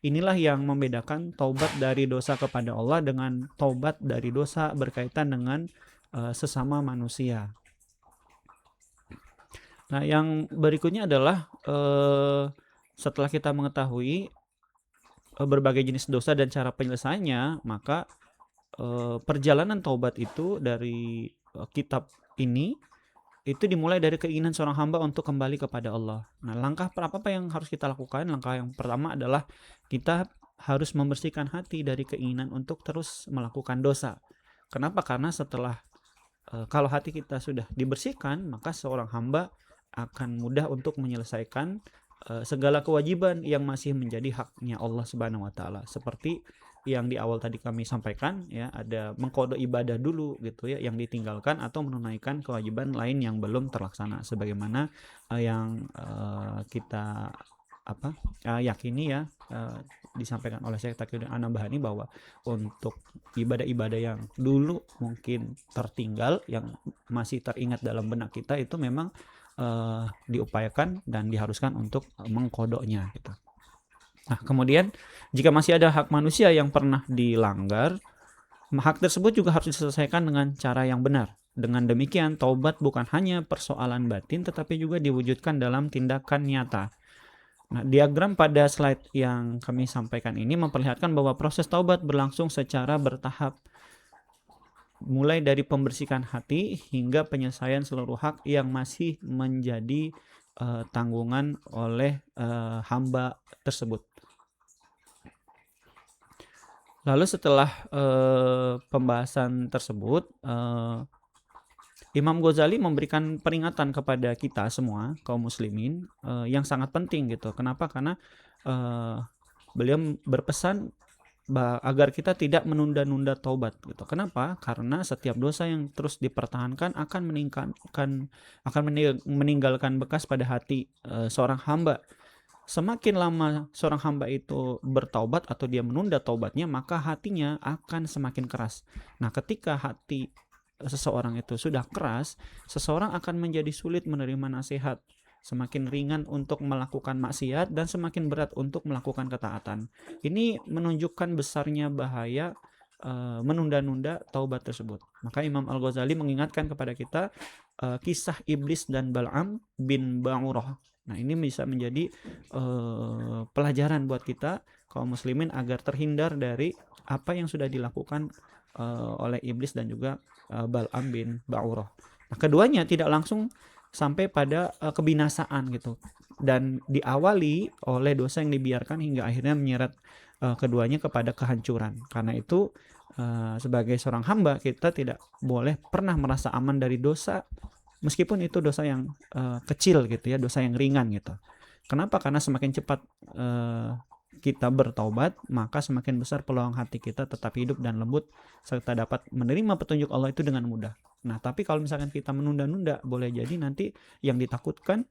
Inilah yang membedakan taubat dari dosa kepada Allah dengan taubat dari dosa berkaitan dengan sesama manusia. Nah, yang berikutnya adalah setelah kita mengetahui berbagai jenis dosa dan cara penyelesaiannya, maka perjalanan taubat itu dari kitab ini itu dimulai dari keinginan seorang hamba untuk kembali kepada Allah. Nah, langkah apa yang harus kita lakukan? Langkah yang pertama adalah kita harus membersihkan hati dari keinginan untuk terus melakukan dosa. Kenapa? Karena setelah kalau hati kita sudah dibersihkan, maka seorang hamba akan mudah untuk menyelesaikan segala kewajiban yang masih menjadi haknya Allah Subhanahu wa taala. Seperti yang di awal tadi kami sampaikan ya, ada mengkodok ibadah dulu gitu ya yang ditinggalkan, atau menunaikan kewajiban lain yang belum terlaksana, sebagaimana yang kita yakini ya, disampaikan oleh Syekh Taqiyuddin An-Nabhani bahwa untuk ibadah-ibadah yang dulu mungkin tertinggal, yang masih teringat dalam benak kita, itu memang diupayakan dan diharuskan untuk mengkodoknya gitu. Nah, kemudian jika masih ada hak manusia yang pernah dilanggar, hak tersebut juga harus diselesaikan dengan cara yang benar. Dengan demikian, taubat bukan hanya persoalan batin, tetapi juga diwujudkan dalam tindakan nyata. Nah, diagram pada slide yang kami sampaikan ini memperlihatkan bahwa proses taubat berlangsung secara bertahap, mulai dari pembersihan hati hingga penyelesaian seluruh hak yang masih menjadi tanggungan oleh hamba tersebut. Lalu setelah pembahasan tersebut, Imam Ghazali memberikan peringatan kepada kita semua kaum muslimin yang sangat penting gitu. Kenapa? Karena beliau berpesan agar kita tidak menunda-nunda taubat gitu. Kenapa? Karena setiap dosa yang terus dipertahankan akan meninggalkan bekas pada hati seorang hamba. Semakin lama seorang hamba itu bertaubat atau dia menunda taubatnya, maka hatinya akan semakin keras. Nah, ketika hati seseorang itu sudah keras, seseorang akan menjadi sulit menerima nasihat, semakin ringan untuk melakukan maksiat, dan semakin berat untuk melakukan ketaatan. Ini menunjukkan besarnya bahaya menunda-nunda taubat tersebut. Maka Imam Al-Ghazali mengingatkan kepada kita kisah Iblis dan Bal'am bin Ba'urah. Nah, ini bisa menjadi pelajaran buat kita kaum muslimin agar terhindar dari apa yang sudah dilakukan oleh iblis dan juga Bal'am bin Ba'urah. Nah, keduanya tidak langsung sampai pada kebinasaan gitu, dan diawali oleh dosa yang dibiarkan hingga akhirnya menyeret keduanya kepada kehancuran. Karena itu sebagai seorang hamba kita tidak boleh pernah merasa aman dari dosa, meskipun itu dosa yang kecil gitu ya, dosa yang ringan gitu. Kenapa? Karena semakin cepat kita bertaubat, maka semakin besar peluang hati kita tetap hidup dan lembut serta dapat menerima petunjuk Allah itu dengan mudah. Nah, tapi kalau misalkan kita menunda-nunda, boleh jadi nanti yang ditakutkan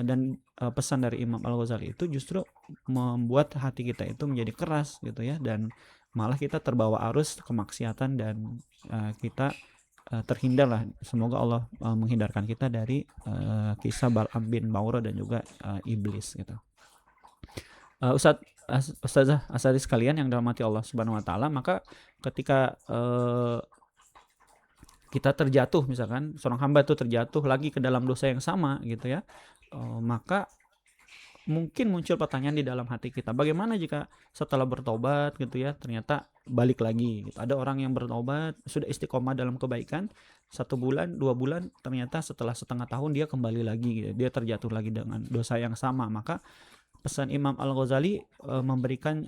dan pesan dari Imam Al-Ghazali itu justru membuat hati kita itu menjadi keras gitu ya, dan malah kita terbawa arus kemaksiatan dan kita terhindarlah. Semoga Allah menghindarkan kita dari kisah Bal'am bin Ba'urah dan juga iblis gitu. Ustazah asadi sekalian yang dirahmati Allah Subhanahu wa taala, maka ketika kita terjatuh, misalkan seorang hamba itu terjatuh lagi ke dalam dosa yang sama gitu ya, maka mungkin muncul pertanyaan di dalam hati kita, bagaimana jika setelah bertobat gitu ya ternyata balik lagi gitu. Ada orang yang bertobat sudah istiqomah dalam kebaikan 1 bulan 2 bulan, ternyata setelah setengah tahun dia kembali lagi gitu. Dia terjatuh lagi dengan dosa yang sama. Maka pesan Imam Al-Ghazali memberikan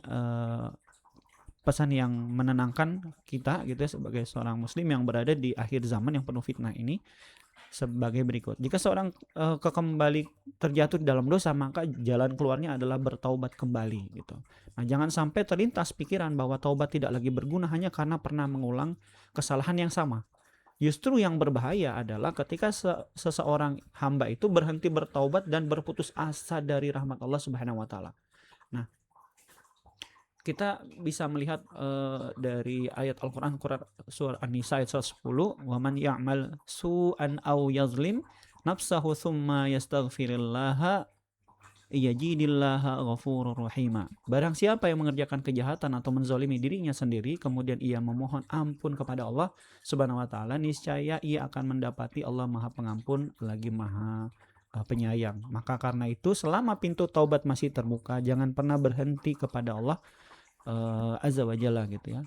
pesan yang menenangkan kita gitu ya, sebagai seorang muslim yang berada di akhir zaman yang penuh fitnah ini, sebagai berikut. Jika seorang kembali terjatuh di dalam dosa, maka jalan keluarnya adalah bertaubat kembali gitu. Nah, jangan sampai terlintas pikiran bahwa taubat tidak lagi berguna hanya karena pernah mengulang kesalahan yang sama. Justru yang berbahaya adalah ketika seseorang hamba itu berhenti bertaubat dan berputus asa dari rahmat Allah Subhanahu wa taala. Nah, kita bisa melihat dari ayat Al-Quran surah An-Nisa ayat 110, wa man ya'mal su'an aw yazlim nafsahu thumma yastaghfirillaha yajidillaha ghafurur rahima. Barang siapa yang mengerjakan kejahatan atau menzalimi dirinya sendiri kemudian ia memohon ampun kepada Allah Subhanahu wa taala, niscaya ia akan mendapati Allah Maha Pengampun lagi Maha Penyayang. Maka karena itu selama pintu taubat masih terbuka, jangan pernah berhenti kepada Allah Azza wa Jalla gitu ya.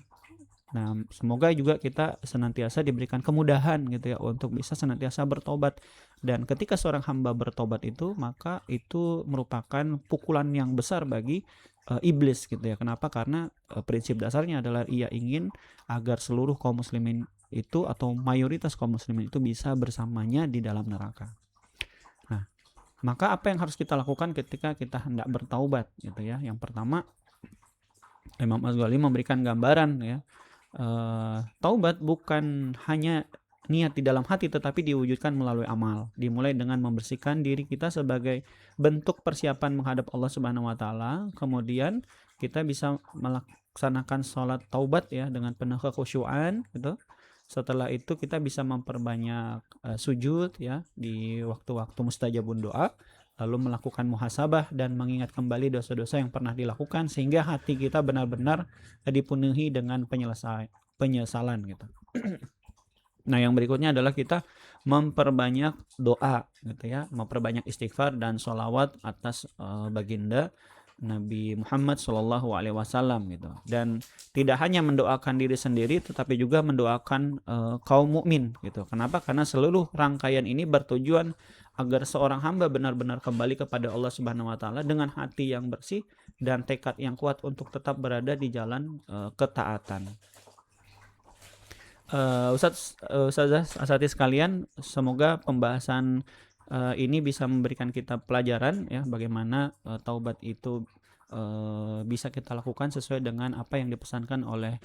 Nah, semoga juga kita senantiasa diberikan kemudahan gitu ya untuk bisa senantiasa bertobat. Dan ketika seorang hamba bertobat itu, maka itu merupakan pukulan yang besar bagi iblis gitu ya. Kenapa? Karena prinsip dasarnya adalah ia ingin agar seluruh kaum muslimin itu atau mayoritas kaum muslimin itu bisa bersamanya di dalam neraka. Nah, maka apa yang harus kita lakukan ketika kita hendak bertaubat gitu ya? Yang pertama, Imam Al-Ghazali memberikan gambaran ya, taubat bukan hanya niat di dalam hati tetapi diwujudkan melalui amal. Dimulai dengan membersihkan diri kita sebagai bentuk persiapan menghadap Allah Subhanahu wa taala. Kemudian kita bisa melaksanakan sholat taubat ya dengan penuh kekhusyuan gitu. Setelah itu kita bisa memperbanyak sujud ya di waktu-waktu mustajabun doa, lalu melakukan muhasabah dan mengingat kembali dosa-dosa yang pernah dilakukan sehingga hati kita benar-benar dipenuhi dengan penyesalan gitu. Nah, yang berikutnya adalah kita memperbanyak doa gitu ya, memperbanyak istighfar dan sholawat atas baginda Nabi Muhammad SAW gitu. Dan tidak hanya mendoakan diri sendiri tetapi juga mendoakan kaum mukmin gitu. Kenapa? Karena seluruh rangkaian ini bertujuan agar seorang hamba benar-benar kembali kepada Allah Subhanahu wa taala dengan hati yang bersih dan tekad yang kuat untuk tetap berada di jalan ketaatan. Ustazah asati sekalian, semoga pembahasan ini bisa memberikan kita pelajaran ya, bagaimana taubat itu bisa kita lakukan sesuai dengan apa yang dipesankan oleh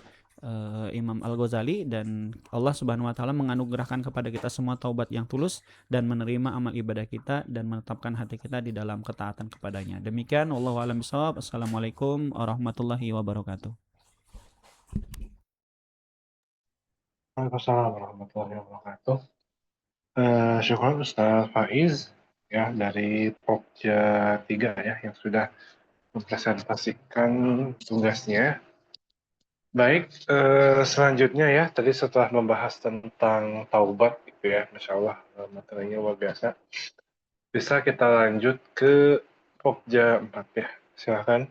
Imam Al-Ghazali, dan Allah Subhanahu wa taala menganugerahkan kepada kita semua taubat yang tulus dan menerima amal ibadah kita dan menetapkan hati kita di dalam ketaatan kepadanya. Demikian, wallahu a'lam bishawab. Assalamualaikum warahmatullahi wabarakatuh. Waalaikumsalam warahmatullahi wabarakatuh. Syukur Ustaz Faiz ya dari Pokja 3 ya yang sudah mempresentasikan tugasnya. Baik, selanjutnya ya, tadi setelah membahas tentang taubat gitu ya, Masya Allah materinya luar biasa. Bisa kita lanjut ke Pokja 4 ya. Silakan.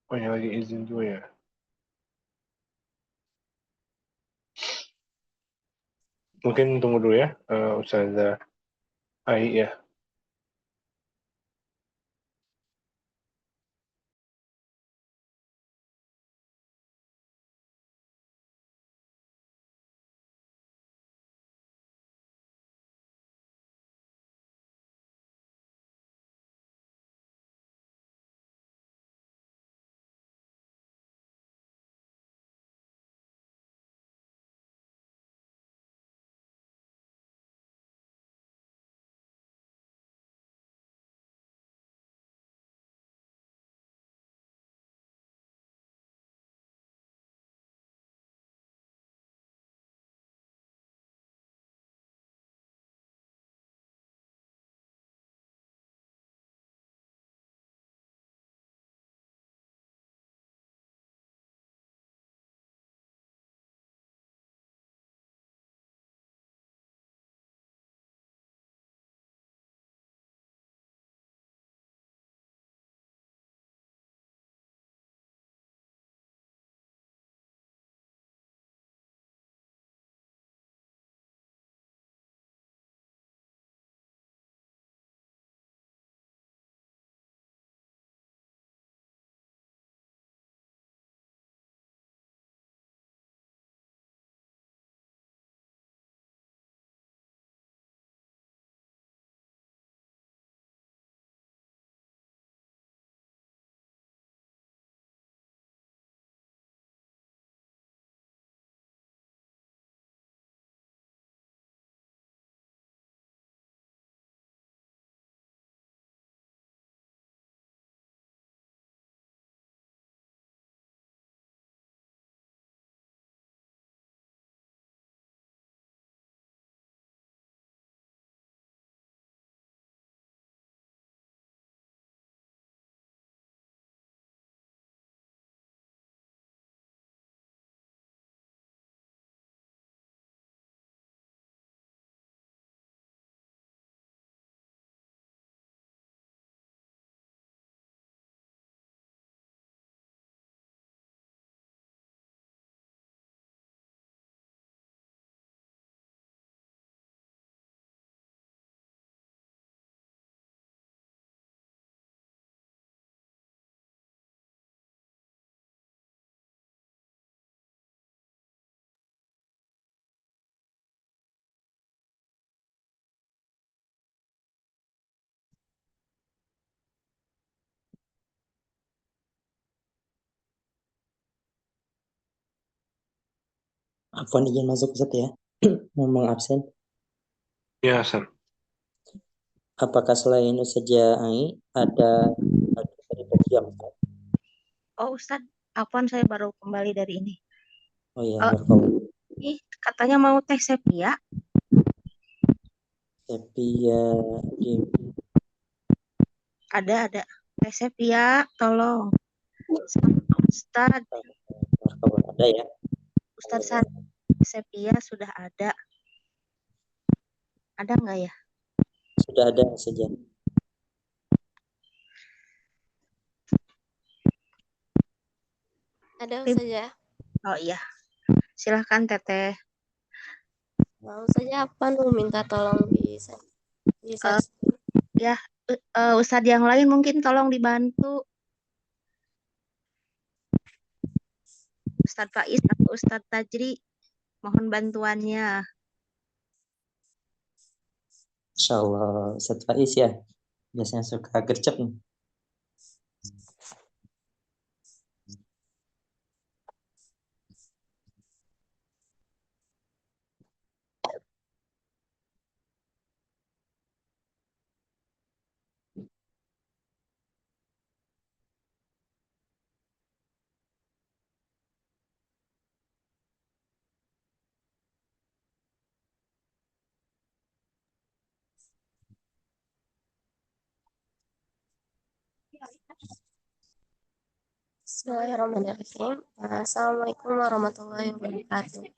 Oh, ini lagi izin dulu ya. Mungkin tunggu dulu ya, Ustazah Ai ya. Afwan izin masuk Ustaz ya. Memang absen. Ya, Sir. Apakah selain Ustazah Ai ada dari yang Oh Ustadz, Afwan saya baru kembali dari ini. Oh ya, Eh, barakallahu. Ih, katanya mau teh sepia. Tapi ya di Ada. Teh sepia, tolong. Sama Ustadz, barakallahu ada ya. Ustadz San, sepia sudah ada. Ada nggak ya? Sudah ada saja. Ada Tim. saja. Oh iya, silahkan Teteh. Mau saja apa nu minta tolong di Eh, ya, Ustadz yang lain mungkin tolong dibantu. Ustadz Faiz atau Ustadz Tajri, mohon bantuannya. Insyaallah Ustaz Faiz ya. Biasanya suka gercep nih. Bismillahirrahmanirrahim. Assalamualaikum warahmatullahi wabarakatuh.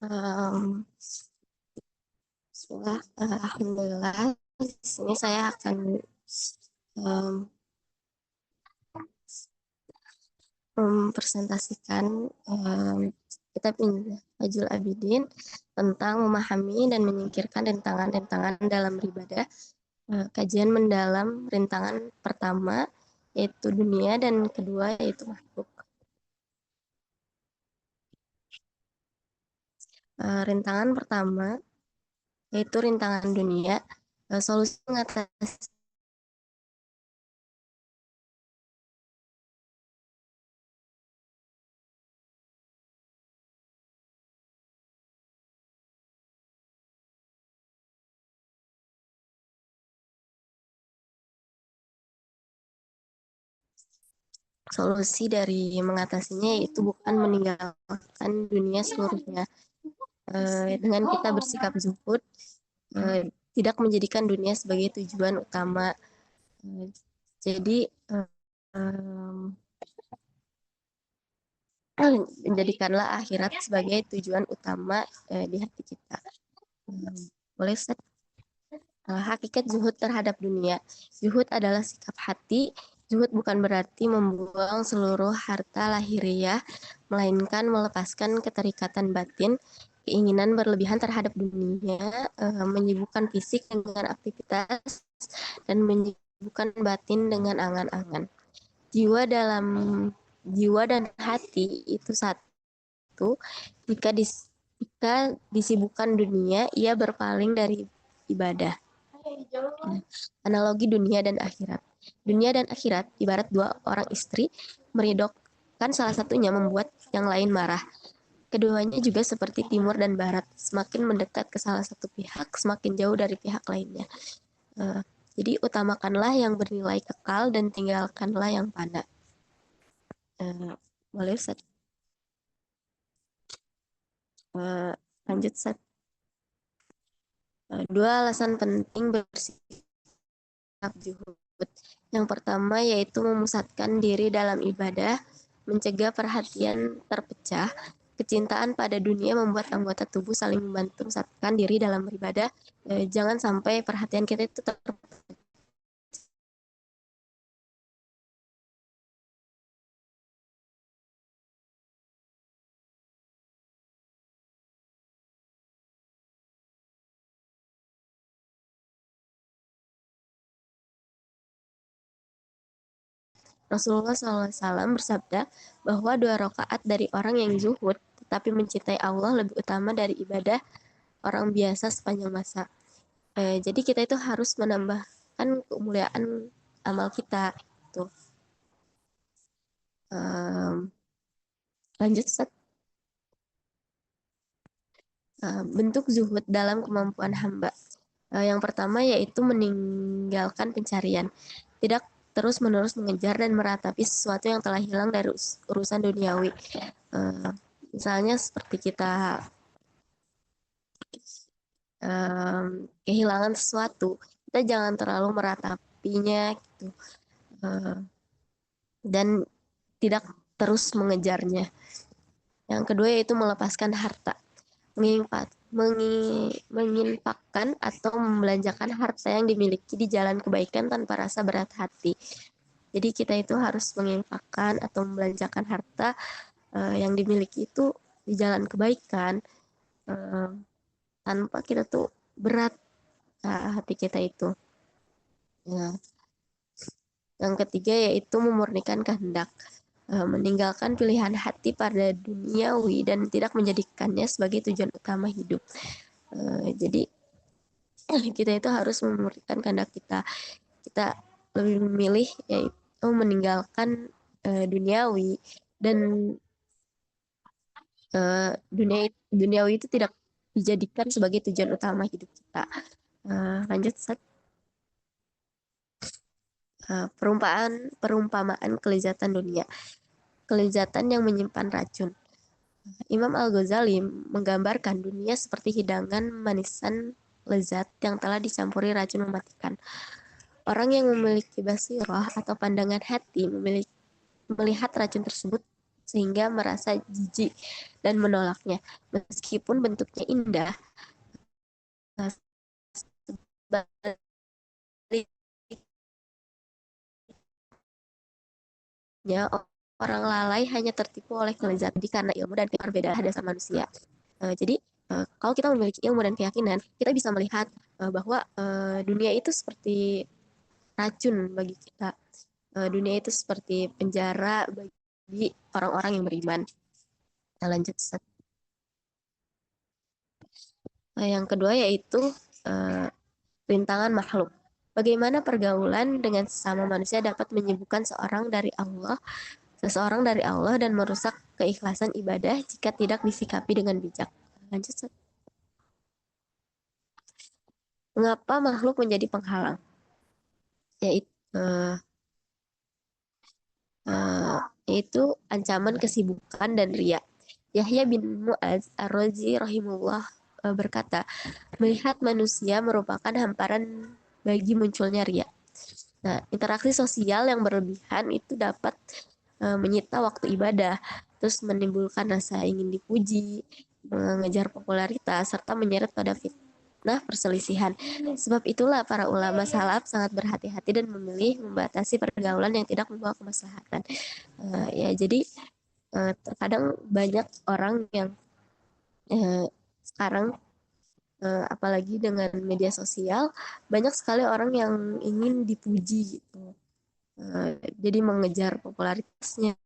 Um, Bismillah, alhamdulillah. Di sini saya akan um, mempresentasikan kitab Minhajul Abidin tentang memahami dan menyingkirkan rintangan-rintangan dalam beribadah. Kajian mendalam rintangan pertama yaitu dunia dan kedua yaitu makhluk. Rintangan pertama yaitu rintangan dunia. Solusi mengatasi solusi dari mengatasinya yaitu bukan meninggalkan dunia seluruhnya. Dengan kita bersikap zuhud, tidak menjadikan dunia sebagai tujuan utama. Jadi menjadikanlah akhirat sebagai tujuan utama di hati kita. Boleh Ustaz? Hakikat zuhud terhadap dunia. Zuhud adalah sikap hati. Zuhud bukan berarti membuang seluruh harta lahiriah, melainkan melepaskan keterikatan batin, keinginan berlebihan terhadap dunia, menyibukkan fisik dengan aktivitas, dan menyibukkan batin dengan angan-angan. Jiwa dan hati itu satu. Jika disibukkan dunia, ia berpaling dari ibadah. Analogi dunia dan akhirat. Dunia dan akhirat ibarat dua orang istri, meridokkan salah satunya membuat yang lain marah. Keduanya juga seperti timur dan barat, semakin mendekat ke salah satu pihak, semakin jauh dari pihak lainnya. Jadi utamakanlah yang bernilai kekal dan tinggalkanlah yang fana. Boleh Ustaz? Lanjut Ustaz. Dua alasan penting bersikap zuhud. Yang pertama yaitu memusatkan diri dalam ibadah, mencegah perhatian terpecah. Kecintaan pada dunia membuat anggota tubuh saling membantu memusatkan diri dalam beribadah. Jangan sampai perhatian kita itu terpecah. Rasulullah SAW bersabda bahwa 2 rakaat dari orang yang zuhud tetapi mencintai Allah lebih utama dari ibadah orang biasa sepanjang masa. Jadi kita itu harus menambahkan kemuliaan amal kita. Tuh. Lanjut Ustaz. Bentuk zuhud dalam kemampuan hamba. Yang pertama yaitu meninggalkan pencarian. Tidak terus-menerus mengejar dan meratapi sesuatu yang telah hilang dari urusan duniawi. Misalnya seperti kita kehilangan sesuatu, kita jangan terlalu meratapinya gitu. Dan tidak terus mengejarnya. Yang kedua yaitu melepaskan harta. Menginfakkan atau membelanjakan harta yang dimiliki di jalan kebaikan tanpa rasa berat hati. Jadi kita itu harus menginfakkan atau membelanjakan harta yang dimiliki itu di jalan kebaikan tanpa kita tuh berat hati kita itu. Yang ketiga yaitu memurnikan kehendak. Meninggalkan pilihan hati pada duniawi dan tidak menjadikannya sebagai tujuan utama hidup. Jadi kita itu harus memurnikan kehendak kita. Kita lebih memilih yaitu meninggalkan duniawi dan duniawi itu tidak dijadikan sebagai tujuan utama hidup kita. Lanjut Ustaz. Perumpamaan kelezatan dunia. kelezatan yang menyimpan racun. Imam Al-Ghazali menggambarkan dunia seperti hidangan manisan lezat yang telah dicampuri racun mematikan. Orang yang memiliki basirah atau pandangan hati melihat racun tersebut sehingga merasa jijik dan menolaknya. Meskipun bentuknya indah, sebaliknya orang lalai hanya tertipu oleh kelezatan karena ilmu dan perbedaan dasar manusia. Jadi kalau kita memiliki ilmu dan keyakinan, kita bisa melihat bahwa dunia itu seperti racun bagi kita. Dunia itu seperti penjara bagi orang-orang yang beriman. Kita lanjut. Yang kedua yaitu rintangan makhluk. Bagaimana pergaulan dengan sesama manusia dapat menyibukkan seseorang dari Allah dan merusak keikhlasan ibadah jika tidak disikapi dengan bijak. Lanjut. Mengapa makhluk menjadi penghalang? Yaitu ancaman kesibukan dan riya. Yahya bin Mu'adz Ar-Razi rahimullah berkata, melihat manusia merupakan hamparan bagi munculnya riya. Nah, interaksi sosial yang berlebihan itu dapat menyita waktu ibadah, terus menimbulkan rasa ingin dipuji, mengejar popularitas, serta menyeret pada fitnah perselisihan. Sebab itulah para ulama salaf sangat berhati-hati dan memilih membatasi pergaulan yang tidak membawa kemaslahatan. Ya, jadi terkadang banyak orang yang sekarang apalagi dengan media sosial, banyak sekali orang yang ingin dipuji gitu. Jadi mengejar popularitasnya.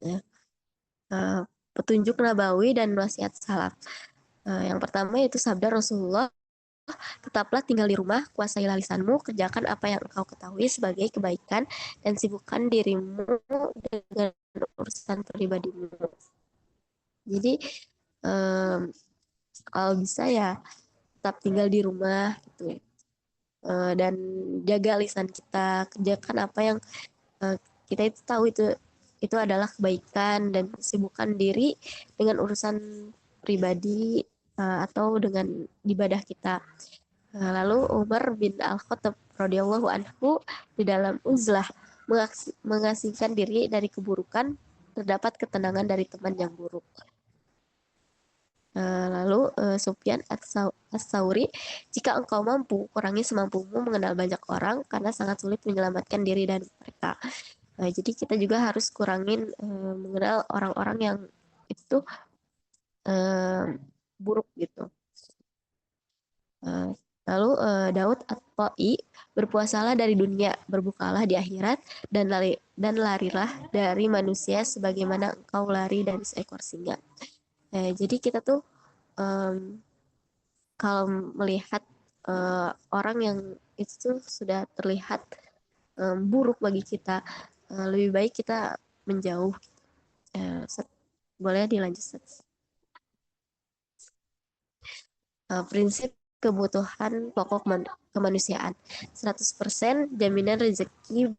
Ya. Petunjuk nabawi dan wasiat salaf. Yang pertama yaitu sabda Rasulullah, tetaplah tinggal di rumah, kuasailah lisanmu, kerjakan apa yang engkau ketahui sebagai kebaikan, dan sibukkan dirimu dengan urusan pribadimu. Jadi kalau bisa ya tetap tinggal di rumah gitu ya. Dan jaga lisan kita, kerjakan apa yang kita itu tahu itu adalah kebaikan, dan sibukkan diri dengan urusan pribadi atau dengan ibadah kita. Lalu Umar bin Al-Khattab radhiyallahu anhu di dalam uzlah mengasingkan diri dari keburukan, terdapat ketenangan dari teman yang buruk. Lalu Sufyan Ats-Tsauri, jika engkau mampu, kurangi semampumu mengenal banyak orang karena sangat sulit menyelamatkan diri dari mereka. Jadi kita juga harus kurangin mengenal orang-orang yang itu buruk gitu. Lalu Daud At-Ta'i, berpuasalah dari dunia, berbukalah di akhirat, dan larilah dari manusia sebagaimana engkau lari dari seekor singa. Jadi kita tuh kalau melihat orang yang itu tuh sudah terlihat buruk bagi kita, lebih baik kita menjauh. Boleh dilanjut. Prinsip kebutuhan pokok kemanusiaan. 100% jaminan rezeki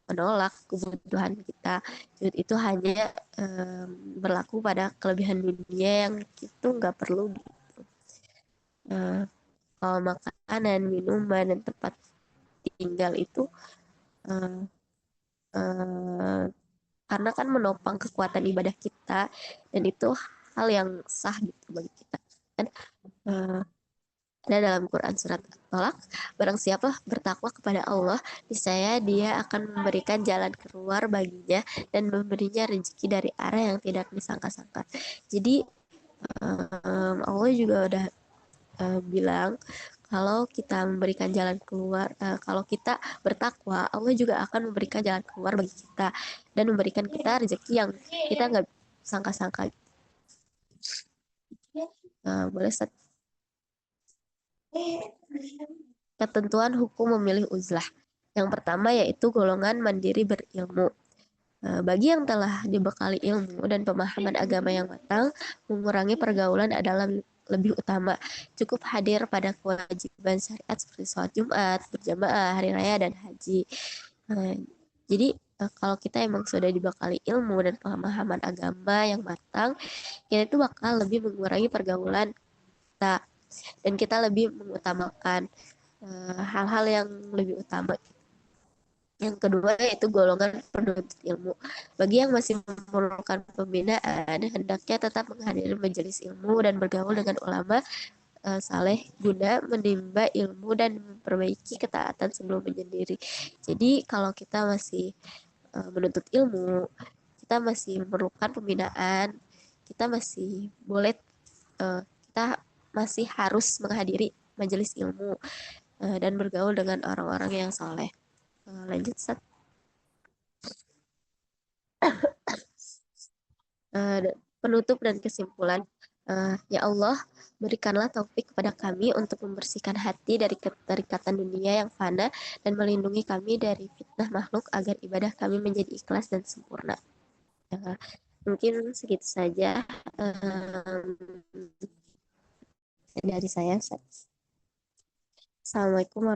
menolak kebutuhan kita. Itu hanya berlaku pada kelebihan dunia yang itu nggak perlu gitu. Kalau makanan, minuman, dan tempat tinggal itu karena kan menopang kekuatan ibadah kita, dan itu hal yang sah gitu bagi kita. Dan ada dalam Quran surat At-Talaq, barang siapa bertakwa kepada Allah, niscaya dia akan memberikan jalan keluar baginya dan memberinya rezeki dari arah yang tidak disangka-sangka. Jadi Allah juga udah bilang kalau kita memberikan jalan keluar, kalau kita bertakwa, Allah juga akan memberikan jalan keluar bagi kita dan memberikan kita rezeki yang kita nggak sangka-sangka. Boleh Ustaz? Ketentuan hukum memilih uzlah. Yang pertama yaitu golongan mandiri berilmu. Bagi yang telah dibekali ilmu dan pemahaman agama yang matang, mengurangi pergaulan adalah lebih utama. Cukup hadir pada kewajiban syariat seperti sholat Jumat, berjamaah, hari raya, dan haji. Jadi kalau kita emang sudah dibekali ilmu dan pemahaman agama yang matang, kita itu bakal lebih mengurangi pergaulan kita dan kita lebih mengutamakan hal-hal yang lebih utama. Yang kedua yaitu golongan penuntut ilmu. Bagi yang masih memerlukan pembinaan, hendaknya tetap menghadiri majelis ilmu dan bergaul dengan ulama saleh guna menimba ilmu dan memperbaiki ketaatan sebelum menyendiri. Jadi kalau kita masih menuntut ilmu, kita masih memerlukan pembinaan, kita masih boleh, kita masih harus menghadiri majelis ilmu dan bergaul dengan orang-orang yang saleh. Lanjut, Ustaz. Penutup dan kesimpulan. Ya Allah, berikanlah taufik kepada kami untuk membersihkan hati dari keterikatan dunia yang fana dan melindungi kami dari fitnah makhluk agar ibadah kami menjadi ikhlas dan sempurna. Mungkin segitu saja dari saya, Ustaz. Assalamualaikum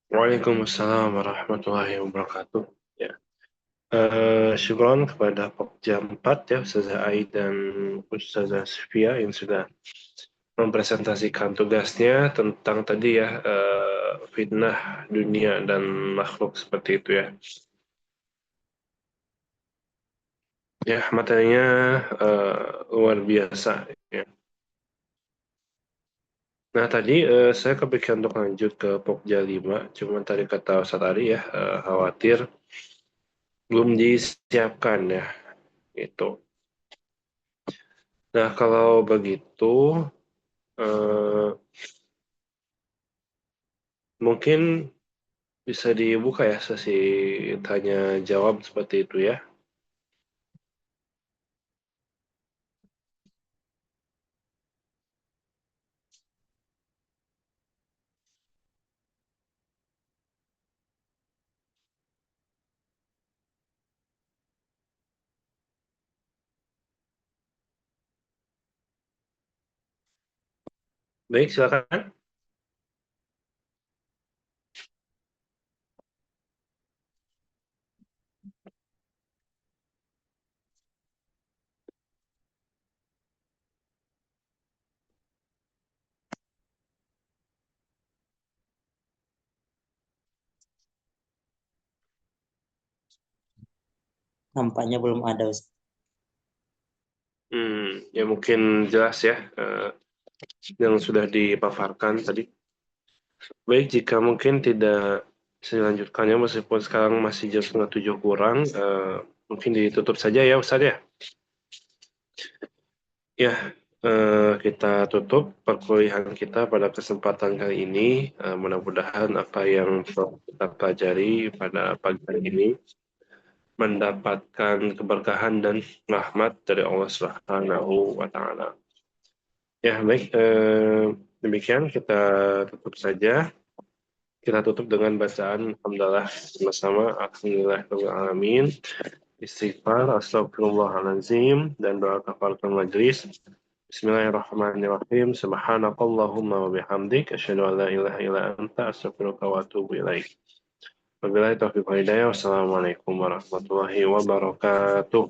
Waalaikumsalam warahmatullahi wabarakatuh. Ya. Syukron kepada Pokja 4 ya, Ustazah Ai dan Ustazah Sofia yang sudah mempresentasikan tugasnya tentang tadi ya fitnah dunia dan makhluk seperti itu ya. Ya, materinya luar biasa ya. Nah, tadi saya kepikiran untuk lanjut ke Pokja 5, cuman tadi kata Ustaz Ari ya, khawatir belum disiapkan ya, gitu. Nah, kalau begitu, mungkin bisa dibuka ya sesi tanya jawab seperti itu ya. Baik, silakan. Nampaknya belum ada, Ustaz. Ya mungkin jelas ya yang sudah dipaparkan tadi. Baik, jika mungkin tidak saya lanjutkannya meskipun sekarang masih jam 6:30 kurang, mungkin ditutup saja ya Ustaz ya. Ya, kita tutup perkuliahan kita pada kesempatan kali ini. Mudah-mudahan apa yang kita pelajari pada pagi hari ini mendapatkan keberkahan dan rahmat dari Allah Subhanahu wa Ta'ala. Ya, baik, demikian kita tutup saja. Kita tutup dengan bacaan alhamdulillah bersama alhamdulillahirrahmanirrahim, istighfar, astagfirullahaladzim, dan doa kafaratul majlis. Bismillahirrahmanirrahim. Subhanakallahumma wa bihamdik asyhadu an la ilaha illa anta astaghfiruka wa atubu ilaik. Wabillahi taufiq wal hidayah. Wassalamualaikum warahmatullahi wabarakatuh.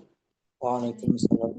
Waalaikumsalam.